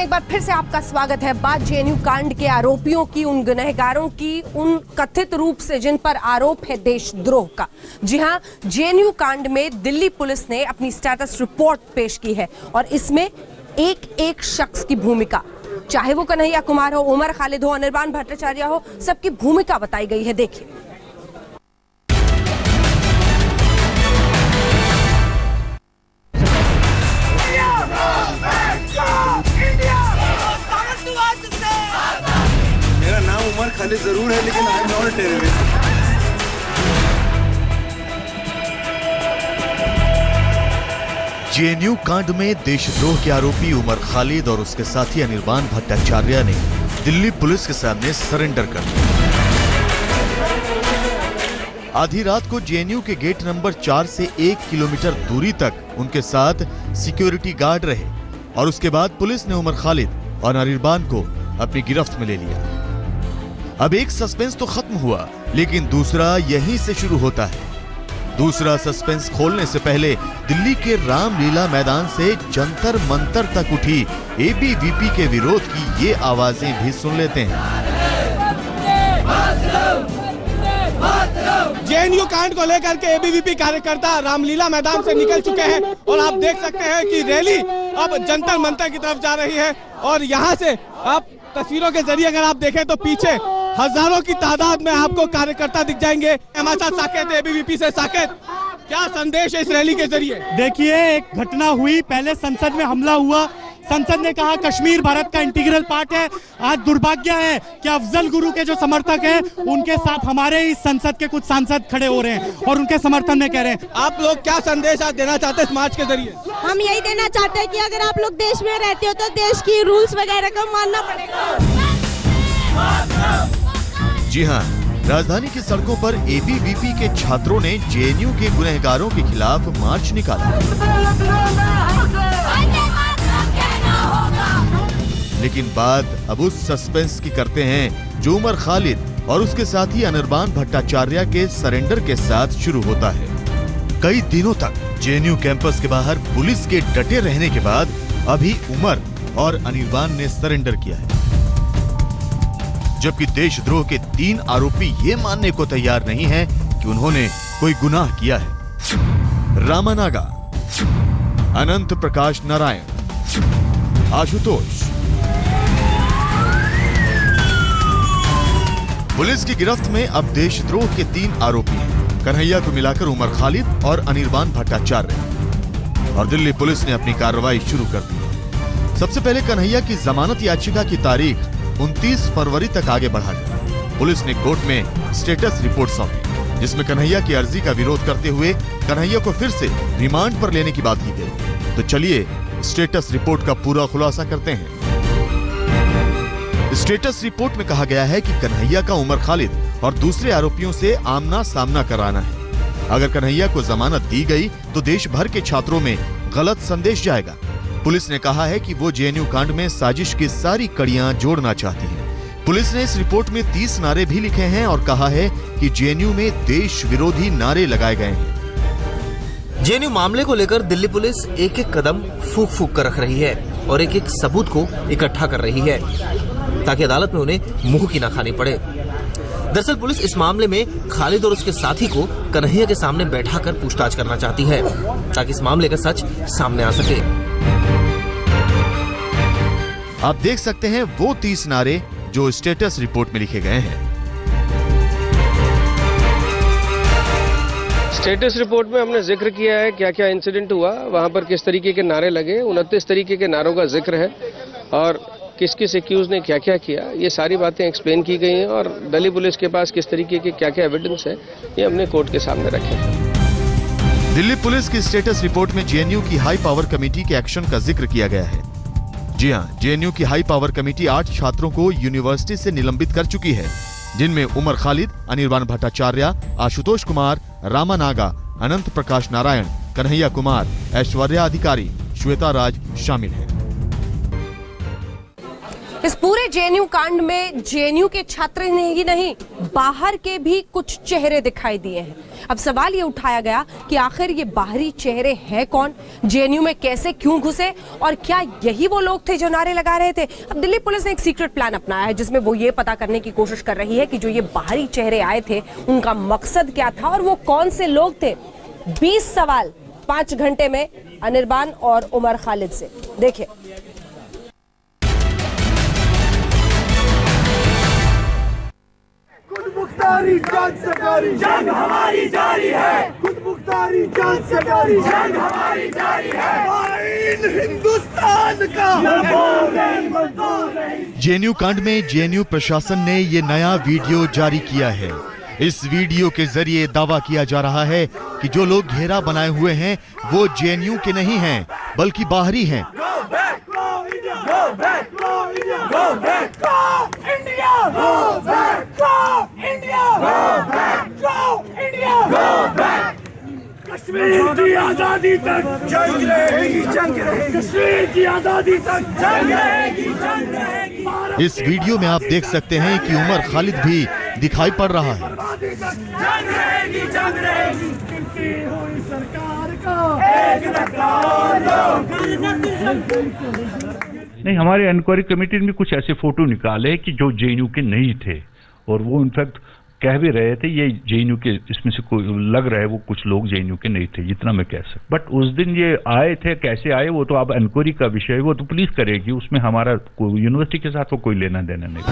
में एक बार फिर से आपका स्वागत है। बात जेएनयू कांड के आरोपियों की, उन गुनहगारों की, उन कथित रूप से जिन पर आरोप है देशद्रोह का। जी हां, जेएनयू कांड में दिल्ली पुलिस ने अपनी स्टेटस रिपोर्ट पेश की है और इसमें एक एक शख्स की भूमिका, चाहे वो कन्हैया कुमार हो, उमर खालिद हो, अनिर्बान भट्टाचार्य हो, सबकी भूमिका बताई गई है। देखिए। मेरा नाम उमर खालिद जरूर है, लेकिन I am not a terrorist. JNU कांड में देशद्रोह के आरोपी उमर खालिद और उसके साथी अनिर्बान भट्टाचार्य ने दिल्ली पुलिस के सामने सरेंडर कर दिया। आधी रात को जेएनयू के गेट नंबर 4 से 1 किलोमीटर दूरी तक उनके साथ सिक्योरिटी गार्ड रहे और उसके बाद पुलिस ने उमर खालिद और अनिर्बान को अपनी गिरफ्त में ले लिया। अब एक सस्पेंस तो खत्म हुआ, लेकिन दूसरा यहीं से शुरू होता है। दूसरा सस्पेंस खोलने से पहले दिल्ली के रामलीला मैदान से जंतर मंतर तक उठी एबीवीपी के विरोध की ये आवाजें भी सुन लेते हैं। जेएनयू कांड को लेकर के एबीवीपी कार्यकर्ता रामलीला मैदान से निकल चुके हैं और आप देख सकते हैं कि रैली अब जंतर मंतर की तरफ जा रही है। और यहाँ से आप तस्वीरों के जरिए अगर आप देखें तो पीछे हजारों की तादाद में आपको कार्यकर्ता दिख जाएंगे। हमारे साथ साकेत एबीवीपी से। साकेत, क्या संदेश है इस रैली के जरिए? देखिए, एक घटना हुई, पहले संसद में हमला हुआ, संसद ने कहा कश्मीर भारत का इंटीग्रल पार्ट है। आज दुर्भाग्य है कि अफजल गुरु के जो समर्थक हैं उनके साथ हमारे इस संसद के कुछ सांसद खड़े हो रहे हैं और उनके समर्थन में कह रहे हैं। आप लोग क्या संदेश आज देना चाहते हैं इस मार्च के जरिए? हम यही देना चाहते हैं कि अगर आप लोग देश में रहते हो तो देश की रूल्स वगैरह को मानना पड़ेगा। जी हां, राजधानी की सड़कों पर एबीवीपी के छात्रों ने जेएनयू के गुनहगारों के खिलाफ मार्च निकाला। लेकिन बात अब उस सस्पेंस की करते हैं जो उमर खालिद और उसके साथी अनिर्बान भट्टाचार्य के सरेंडर के साथ शुरू होता है। कई दिनों तक जेएनयू कैंपस के बाहर पुलिस के डटे रहने के बाद अभी उमर और अनिर्बान ने सरेंडर किया है, जबकि देशद्रोह के 3 आरोपी ये मानने को तैयार नहीं हैं कि उन्होंने कोई गुनाह किया है। रामानागा, अनंत प्रकाश नारायण, आशुतोष। पुलिस की गिरफ्त में अब देशद्रोह के 3 आरोपी हैं। कन्हैया को मिलाकर उमर खालिद और अनिर्बान भट्टाचार्य। और दिल्ली पुलिस ने अपनी कार्रवाई शुरू कर दी। सबसे पहले कन्हैया की जमानत याचिका की तारीख 29 फरवरी तक आगे बढ़ा दी। पुलिस ने कोर्ट में स्टेटस रिपोर्ट सौंपी, जिसमें कन्हैया की अर्जी का विरोध करते हुए कन्हैया को फिर से रिमांड पर लेने की बात की गई। तो चलिए स्टेटस रिपोर्ट का पूरा खुलासा करते हैं। स्टेटस रिपोर्ट में कहा गया है कि कन्हैया का उमर खालिद और दूसरे आरोपियों से आमना सामना कराना है। अगर कन्हैया को जमानत दी गई तो देश भर के छात्रों में गलत संदेश जाएगा। पुलिस ने कहा है कि वो जेएनयू कांड में साजिश की सारी कड़ियां जोड़ना चाहती है। पुलिस ने इस रिपोर्ट में 30 नारे भी लिखे हैं और कहा है कि जेएनयू में देश विरोधी नारे लगाए गए हैं। जेएनयू मामले को लेकर दिल्ली पुलिस एक एक कदम फूंक फूंक कर रख रही है और एक एक सबूत को इकट्ठा कर रही है ताकि अदालत में उन्हें मुंह की ना खानी पड़े। दरअसल पुलिस इस मामले में खालिद और उसके साथी को कन्हैया के सामने बैठाकर पूछताछ करना चाहती है ताकि इस मामले का सच सामने आ सके। आप देख सकते हैं वो 30 नारे जो स्टेटस रिपोर्ट में लिखे गए हैं। स्टेटस रिपोर्ट में हमने जिक्र किया है क्या क्या इंसिडेंट हुआ, वहां पर किस तरीके के नारे लगे, 29 तरीके के नारों का जिक्र है और किस किस एक्यूज ने क्या क्या किया, ये सारी बातें एक्सप्लेन की गई हैं और दिल्ली पुलिस के पास किस तरीके के क्या क्या एविडेंस है ये हमने कोर्ट के सामने रखे। दिल्ली पुलिस की स्टेटस रिपोर्ट में जेएनयू की हाई पावर कमेटी के एक्शन का जिक्र किया गया है। जी हां, जेएनयू की हाई पावर कमेटी 8 छात्रों को यूनिवर्सिटी से निलंबित कर चुकी है, जिनमें उमर खालिद, अनिर्बान भट्टाचार्य, आशुतोष कुमार, रामानागा, अनंत प्रकाश नारायण, कन्हैया कुमार, ऐश्वर्या अधिकारी, श्वेता राज शामिल हैं। इस पूरे जेएनयू कांड में जेएनयू के छात्र ही नहीं, बाहर के भी कुछ चेहरे दिखाई दिए हैं। अब सवाल ये उठाया गया कि आखिर ये बाहरी चेहरे हैं कौन, जेएनयू में कैसे क्यों घुसे और क्या यही वो लोग थे जो नारे लगा रहे थे। अब दिल्ली पुलिस ने एक सीक्रेट प्लान अपनाया है जिसमें वो ये पता करने की कोशिश कर रही है कि जो ये बाहरी चेहरे आए थे उनका मकसद क्या था और वो कौन से लोग थे। 20 सवाल 5 घंटे में अनिर्बान और उमर खालिद से। देखिए, मुख्तारी जान सरकारी जंग हमारी जारी है, खुद मुख्तारी जान सरकारी जंग हमारी जारी है, आईन हिंदुस्तान का जेएनयू कांड में जेएनयू प्रशासन ने ये नया वीडियो जारी किया है। इस वीडियो के जरिए दावा किया जा रहा है कि जो लोग घेरा बनाए हुए हैं वो जेएनयू के नहीं हैं बल्कि बाहरी हैं। कश्मीर की आजादी तक जंग रहेगी, जंग रहेगी, कश्मीर की आजादी तक जंग रहेगी, जंग रहेगी। इस वीडियो में आप देख सकते हैं कि उमर खालिद भी दिखाई पड़ रहा है। जंग रहेगी, जंग रहेगी, सरकार का एक नहीं, हमारे इंक्वायरी कमेटी ने भी कुछ ऐसे फोटो निकाले कि जो जेएनयू के नहीं थे और वो इनफैक्ट कह भी रहे थे ये जेएनयू के, इसमें से कोई लग रहा है वो कुछ लोग जेएनयू के नहीं थे, जितना मैं कह सकता। बट उस दिन ये आए थे, कैसे आए वो तो अब इंक्वायरी का विषय है, वो तो पुलिस करेगी, उसमें हमारा यूनिवर्सिटी के साथ वो कोई लेना देना नहीं।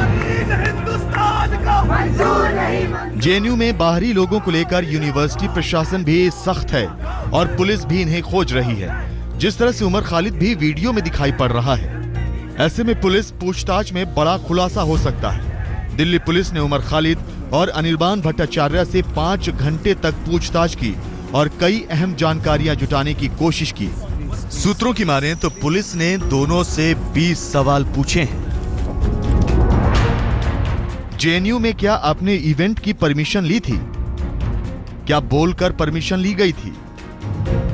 जेएनयू में बाहरी लोगों को लेकर यूनिवर्सिटी प्रशासन भी सख्त है और पुलिस भी इन्हें खोज रही है। जिस तरह से उमर खालिद भी वीडियो में दिखाई पड़ रहा है, ऐसे में पुलिस पूछताछ में बड़ा खुलासा हो सकता है। दिल्ली पुलिस ने उमर खालिद और अनिर्बान भट्टाचार्य से 5 घंटे तक पूछताछ की और कई अहम जानकारियां जुटाने की कोशिश की। सूत्रों की माने तो पुलिस ने दोनों से 20 सवाल पूछे हैं। जेएनयू में क्या आपने इवेंट की परमिशन ली थी? क्या बोलकर परमिशन ली गई थी?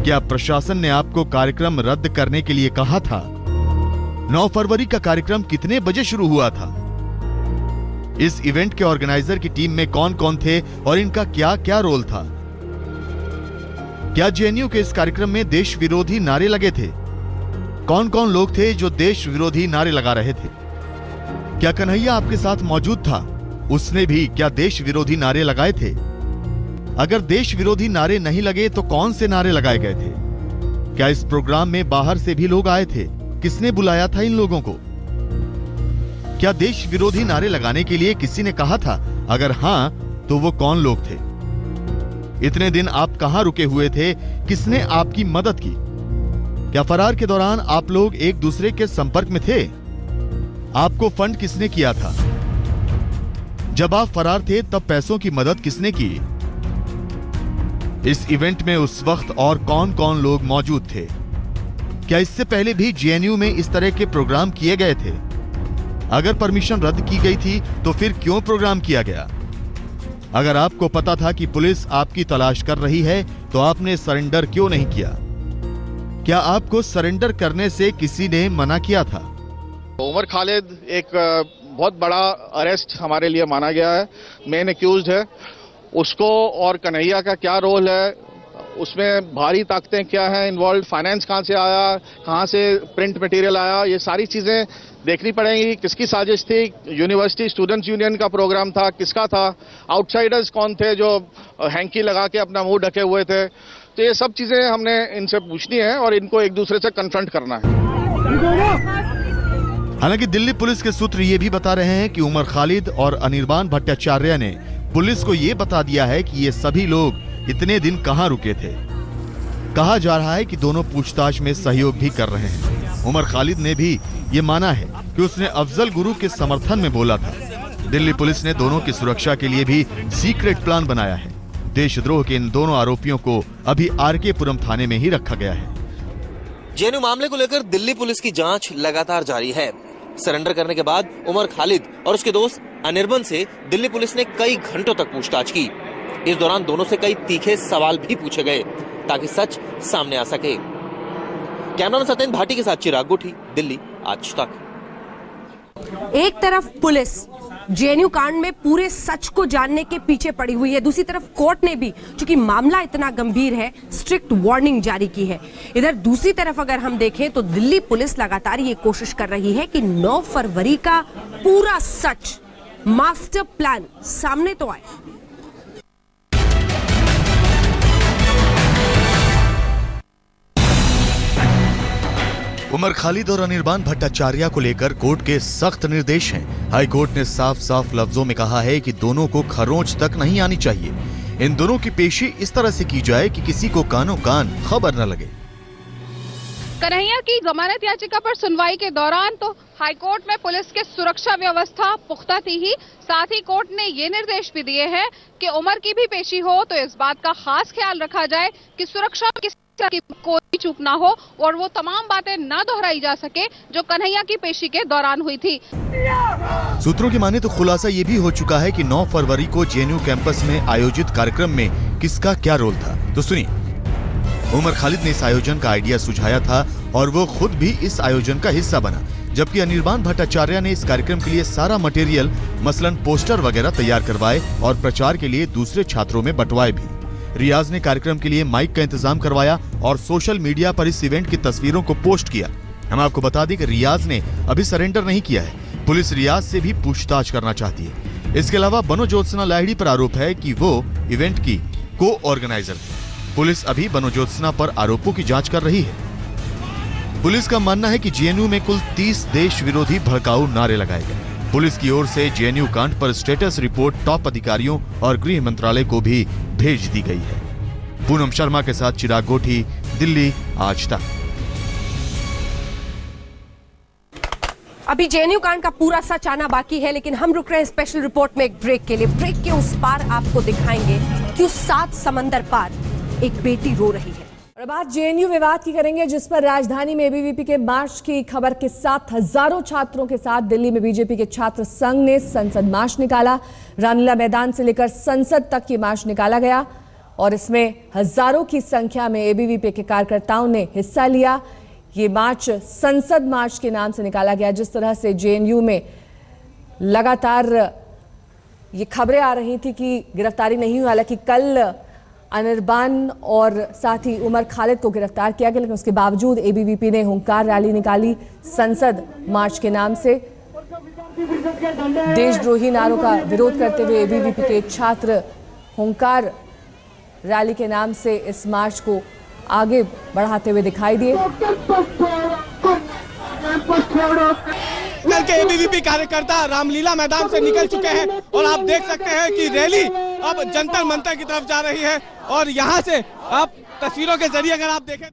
क्या प्रशासन ने आपको कार्यक्रम रद्द करने के लिए कहा था? 9 फरवरी का कार्यक्रम कितने बजे शुरू हुआ था? इस इवेंट के ऑर्गेनाइजर की टीम में कौन कौन थे और इनका क्या क्या रोल था? क्या जेएनयू के इस कार्यक्रम में देश विरोधी नारे लगे थे? कौन कौन लोग थे जो देश विरोधी नारे लगा रहे थे? क्या कन्हैया आपके साथ मौजूद था? उसने भी क्या देश विरोधी नारे लगाए थे? अगर देश विरोधी नारे नहीं लगे तो कौन से नारे लगाए गए थे? क्या इस प्रोग्राम में बाहर से भी लोग आए थे? किसने बुलाया था इन लोगों को? क्या देश विरोधी नारे लगाने के लिए किसी ने कहा था? अगर हां, तो वो कौन लोग थे? इतने दिन आप कहां रुके हुए थे? किसने आपकी मदद की? क्या फरार के दौरान आप लोग एक दूसरे के संपर्क में थे? आपको फंड किसने किया था? जब आप फरार थे तब पैसों की मदद किसने की? इस इवेंट में उस वक्त और कौन कौन लोग मौजूद थे? क्या इससे पहले भी जेएनयू में इस तरह के प्रोग्राम किए गए थे? अगर परमिशन रद्द की गई थी तो फिर क्यों प्रोग्राम किया गया? अगर आपको पता था कि पुलिस आपकी तलाश कर रही है तो आपने सरेंडर क्यों नहीं किया? क्या आपको सरेंडर करने से किसी ने मना किया था? उमर खालिद एक बहुत बड़ा अरेस्ट हमारे लिए माना गया है, मेन एक्यूज्ड है। उसको और कन्हैया का क्या रोल है, उसमें भारी ताकतें क्या हैं इन्वॉल्व, फाइनेंस कहाँ से आया, कहाँ से प्रिंट मटेरियल आया, ये सारी चीज़ें देखनी पड़ेंगी। किसकी साजिश थी? यूनिवर्सिटी स्टूडेंट्स यूनियन का प्रोग्राम था, किसका था? आउटसाइडर्स कौन थे जो हैंकी लगा के अपना मुंह ढके हुए थे? तो ये सब चीज़ें हमने इनसे पूछनी है और इनको एक दूसरे से कन्फ्रंट करना है। हालांकि दिल्ली पुलिस के सूत्र ये भी बता रहे हैं कि उमर खालिद और अनिर्बान भट्टाचार्य ने पुलिस को ये बता दिया है कि ये सभी लोग इतने दिन कहां रुके थे। कहा जा रहा है कि दोनों पूछताछ में सहयोग भी कर रहे हैं। उमर खालिद ने भी ये माना है कि उसने अफजल गुरु के समर्थन में बोला था। दिल्ली पुलिस ने दोनों की सुरक्षा के लिए भी सीक्रेट प्लान बनाया है। देशद्रोह के इन दोनों आरोपियों को अभी आरके पुरम थाने में ही रखा गया है। जेएनयू मामले को लेकर दिल्ली पुलिस की जांच लगातार जारी है। सरेंडर करने के बाद उमर खालिद और उसके दोस्त अनिर्बान से दिल्ली पुलिस ने कई घंटों तक पूछताछ की। इस दौरान दोनों से कई तीखे सवाल भी पूछे गए ताकि सच सामने आ सके। कैमरामैन सत्येंद्र भाटी के साथ चिराग गुठी, दिल्ली आज तक। एक तरफ पुलिस जेएनयू कांड में पूरे सच को जानने के पीछे पड़ी हुई है, दूसरी तरफ कोर्ट ने भी, चूंकि मामला इतना गंभीर है, स्ट्रिक्ट वार्निंग जारी की है। इधर दूसरी तरफ अगर हम देखें तो दिल्ली पुलिस लगातार ये कोशिश कर रही है कि 9 फरवरी का पूरा सच, मास्टर प्लान सामने तो आए। उमर खालिद और अनिर्बान भट्टाचार्य को लेकर कोर्ट के सख्त निर्देश हैं। हाई कोर्ट ने साफ साफ लफ्जों में कहा है कि दोनों को खरोंच तक नहीं आनी चाहिए। इन दोनों की पेशी इस तरह से की जाए कि किसी को कानों कान खबर न लगे। कन्हैया की जमानत याचिका पर सुनवाई के दौरान तो हाईकोर्ट में पुलिस के सुरक्षा व्यवस्था पुख्ता थी ही, साथ ही कोर्ट ने ये निर्देश भी दिए हैं कि उमर की भी पेशी हो तो इस बात का खास ख्याल रखा जाए कि सुरक्षा की कोई चूक ना हो और वो तमाम बातें ना दोहराई जा सके जो कन्हैया की पेशी के दौरान हुई थी। सूत्रों की माने तो खुलासा ये भी हो चुका है कि 9 फरवरी को जेएनयू कैंपस में आयोजित कार्यक्रम में किसका क्या रोल था। तो सुनिए, उमर खालिद ने इस आयोजन का आइडिया सुझाया था और वो खुद भी इस आयोजन का हिस्सा बना, जबकि अनिर्बान भट्टाचार्य ने इस कार्यक्रम के लिए सारा मटेरियल मसलन पोस्टर वगैरह तैयार करवाए और प्रचार के लिए दूसरे छात्रों में बंटवाए भी। रियाज ने कार्यक्रम के लिए माइक का इंतजाम करवाया और सोशल मीडिया पर इस इवेंट की तस्वीरों को पोस्ट किया। हम आपको बता दें कि रियाज ने अभी सरेंडर नहीं किया है। पुलिस रियाज से भी पूछताछ करना चाहती है। इसके अलावा बनो ज्योत्सना लाहिड़ी पर आरोप है कि वो इवेंट की को-ऑर्गेनाइजर थी। पुलिस अभी बनो ज्योत्सना पर आरोपों की जांच कर रही है। पुलिस का मानना है कि जेएनयू में कुल 30 देश विरोधी भड़काऊ नारे लगाए गए। पुलिस की ओर से जेएनयू कांड पर स्टेटस रिपोर्ट टॉप अधिकारियों और गृह मंत्रालय को भी भेज दी गई है। पूनम शर्मा के साथ चिराग गोठी, दिल्ली आज तक। अभी जेएनयू कांड का पूरा सच आना बाकी है, लेकिन हम रुक रहे हैं स्पेशल रिपोर्ट में एक ब्रेक के लिए। ब्रेक के उस पार आपको दिखाएंगे कि उस 7 समंदर पार एक बेटी रो रही है। और बात जेएनयू विवाद की करेंगे, जिस पर राजधानी में एबीवीपी के मार्च की खबर के साथ हजारों छात्रों के साथ दिल्ली में बीजेपी के छात्र संघ ने संसद मार्च निकाला। रामलीला मैदान से लेकर संसद तक ये मार्च निकाला गया और इसमें हजारों की संख्या में एबीवीपी के कार्यकर्ताओं ने हिस्सा लिया। ये मार्च संसद मार्च के नाम से निकाला गया। जिस तरह से जेएनयू में लगातार ये खबरें आ रही थी कि गिरफ्तारी नहीं हुई, हालांकि कल अनिर्बान और साथ ही उमर खालिद को गिरफ्तार किया गया, लेकिन उसके बावजूद एबीवीपी ने हुंकार रैली निकाली संसद मार्च के नाम से। देशद्रोही नारों का विरोध करते हुए एबीवीपी के छात्र हुंकार रैली के नाम से इस मार्च को आगे बढ़ाते हुए दिखाई दिए। कल के एबीवीपी कार्यकर्ता रामलीला मैदान से निकल चुके हैं और आप देख सकते हैं कि रैली अब जंतर मंतर की तरफ जा रही है और यहाँ से आप तस्वीरों के जरिए अगर आप देखें